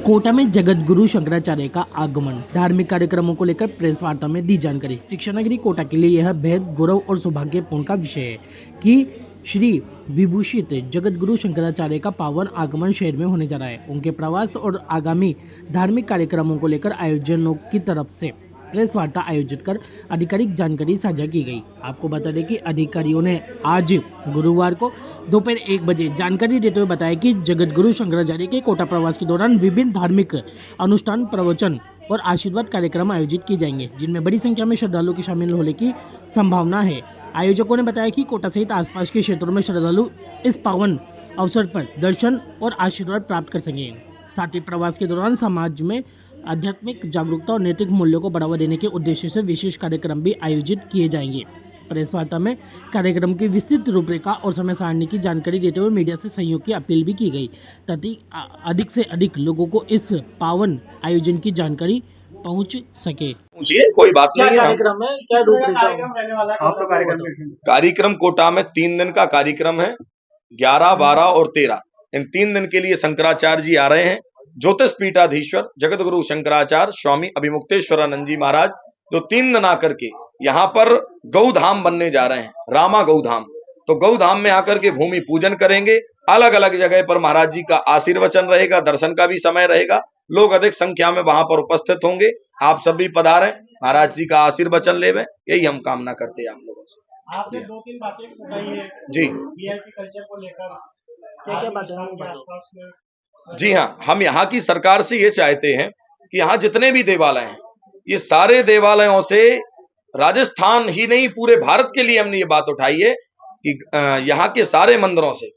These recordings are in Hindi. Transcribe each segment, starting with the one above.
कोटा में जगत गुरु शंकराचार्य का आगमन, धार्मिक कार्यक्रमों को लेकर प्रेस वार्ता में दी जानकारी। शिक्षा नगरी कोटा के लिए यह बेहद गौरव और सौभाग्यपूर्ण का विषय है कि श्री विभूषित जगत गुरु शंकराचार्य का पावन आगमन शहर में होने जा रहा है। उनके प्रवास और आगामी धार्मिक कार्यक्रमों को लेकर आयोजनों की तरफ से प्रेस वार्ता आयोजित कर आधिकारिक जानकारी साझा की गई। आपको बता दें कि अधिकारियों ने आज गुरुवार को दोपहर 1 बजे जानकारी देते हुए बताया कि जगत गुरु शंकराचार्य के कोटा प्रवास के दौरान विभिन्न धार्मिक अनुष्ठान, प्रवचन और आशीर्वाद कार्यक्रम आयोजित किए जाएंगे, जिनमें बड़ी संख्या में श्रद्धालुओं की शामिल होने की संभावना है। आयोजकों ने बताया कि कोटा सहित आसपास के क्षेत्रों में श्रद्धालु इस पावन अवसर पर दर्शन और आशीर्वाद प्राप्त कर सकेंगे। साथ ही प्रवास के दौरान समाज में आध्यात्मिक जागरूकता और नैतिक मूल्यों को बढ़ावा देने के उद्देश्य से विशेष कार्यक्रम भी आयोजित किए जाएंगे। प्रेस वार्ता में कार्यक्रम की विस्तृत रूपरेखा और समय सारणी की जानकारी देते हुए मीडिया से सहयोग की अपील भी की गई, ताकि अधिक से अधिक लोगों को इस पावन आयोजन की जानकारी पहुंच सके। कोई बात नहीं है। कार्यक्रम है, क्या कार्यक्रम कोटा में 3 दिन का कार्यक्रम है, 11, 12 और 13। इन 3 दिन के लिए शंकराचार्य जी आ रहे हैं। ज्योतिष पीठाधीश्वर जगत गुरु शंकराचार्य स्वामी अभिमुक्तेश्वरानंद जी महाराज जो 3 दिन आकर के यहाँ पर गौधाम बनने जा रहे हैं, रामा गौधाम। तो गौधाम में आकर के भूमि पूजन करेंगे। अलग अलग जगह पर महाराज जी का आशीर्वचन रहेगा, दर्शन का भी समय रहेगा। लोग अधिक संख्या में वहां पर उपस्थित होंगे। आप सभी पधारें, महाराज जी का आशीर्वचन लेवें, यही हम कामना करते हैं आप लोगों से। आपने 2-3 बातें बताई है जी, वीआईपी कल्चर को लेकर, क्या बातें? जी हाँ, हम यहाँ की सरकार से ये चाहते हैं कि यहाँ जितने भी देवालय हैं, ये सारे देवालयों से राजस्थान ही नहीं पूरे भारत के लिए हमने ये बात उठाई है कि यहाँ के सारे मंदिरों से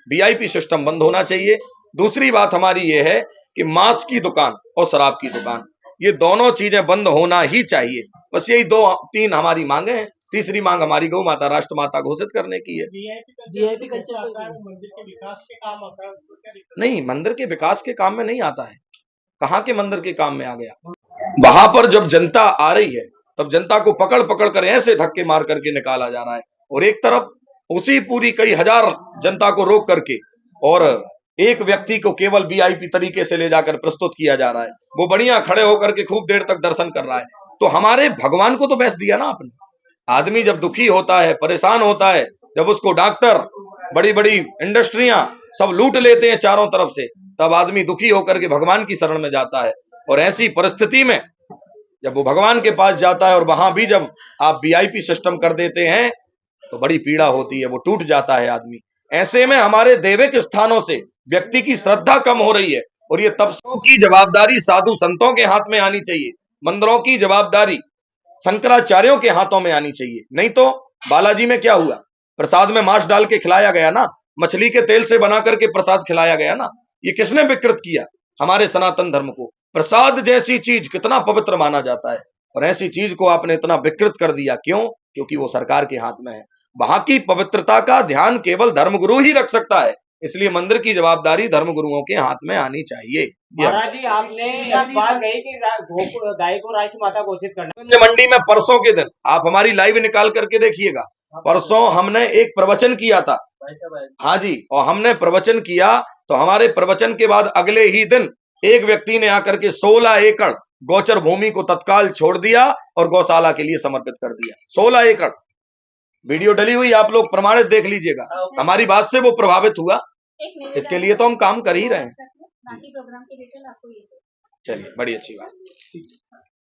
वीआईपी सिस्टम बंद होना चाहिए। दूसरी बात हमारी ये है कि मांस की दुकान और शराब की दुकान, ये दोनों चीजें बंद होना ही चाहिए। बस यही 2-3 हमारी मांगे हैं। तीसरी मांग हमारी गौ माता, राष्ट्र माता घोषित करने की है। वीआईपी कल्चर आता है, वो मंदिर के विकास के काम आता है, उसको क्या दिक्कत? नहीं, मंदिर के विकास के काम में नहीं आता है। कहाँ के मंदिर के काम में आ गया? वहां पर जब जनता आ रही है तब जनता को पकड़ पकड़ कर ऐसे धक्के मार करके निकाला जा रहा है, और एक तरफ उसी पूरी कई हजार जनता को रोक करके और एक व्यक्ति को केवल वीआईपी तरीके से ले जाकर प्रस्तुत किया जा रहा है। वो बढ़िया खड़े होकर के खूब देर तक दर्शन कर रहा है। तो हमारे भगवान को तो बेच दिया ना आपने। आदमी जब दुखी होता है, परेशान होता है, जब उसको डॉक्टर, बड़ी बड़ी इंडस्ट्रियां सब लूट लेते हैं चारों तरफ से, तब आदमी दुखी होकर के भगवान की शरण में जाता है। और ऐसी परिस्थिति में जब वो भगवान के पास जाता है और वहां भी जब आप वीआईपी सिस्टम कर देते हैं तो बड़ी पीड़ा होती है, वो टूट जाता है आदमी। ऐसे में हमारे दैविक स्थानों से व्यक्ति की श्रद्धा कम हो रही है, और ये तपस्वियों की जवाबदारी साधु संतों के हाथ में आनी चाहिए। मंदिरों की जवाबदारी शंकराचार्यों के हाथों में आनी चाहिए। नहीं तो बालाजी में क्या हुआ? प्रसाद में मांस डाल के खिलाया गया ना, मछली के तेल से बना करके प्रसाद खिलाया गया ना। ये किसने विकृत किया? हमारे सनातन धर्म को। प्रसाद जैसी चीज कितना पवित्र माना जाता है, और ऐसी चीज को आपने इतना विकृत कर दिया। क्यों? क्योंकि वो सरकार के हाथ में है। वहां की पवित्रता का ध्यान केवल धर्मगुरु ही रख सकता है, इसलिए मंदिर की जवाबदारी धर्मगुरुओं के हाथ में आनी चाहिए। महाराज जी, आपने एक बात कही कि गाय को राष्ट्र माता घोषित करना। मंडी में परसों के दिन आप हमारी लाइव निकाल करके देखिएगा। परसों हमने एक प्रवचन किया था। हाँ जी, और हमने प्रवचन किया तो हमारे प्रवचन के बाद अगले ही दिन एक व्यक्ति ने आकर के 16 एकड़ गोचर भूमि को तत्काल छोड़ दिया और गौशाला के लिए समर्पित कर दिया। 16 एकड़ वीडियो डली हुई, आप लोग प्रमाणित देख लीजिएगा। हमारी बात से वो प्रभावित हुआ। इसके लिए तो हम काम कर ही रहे हैं। चलिए, बड़ी अच्छी बात।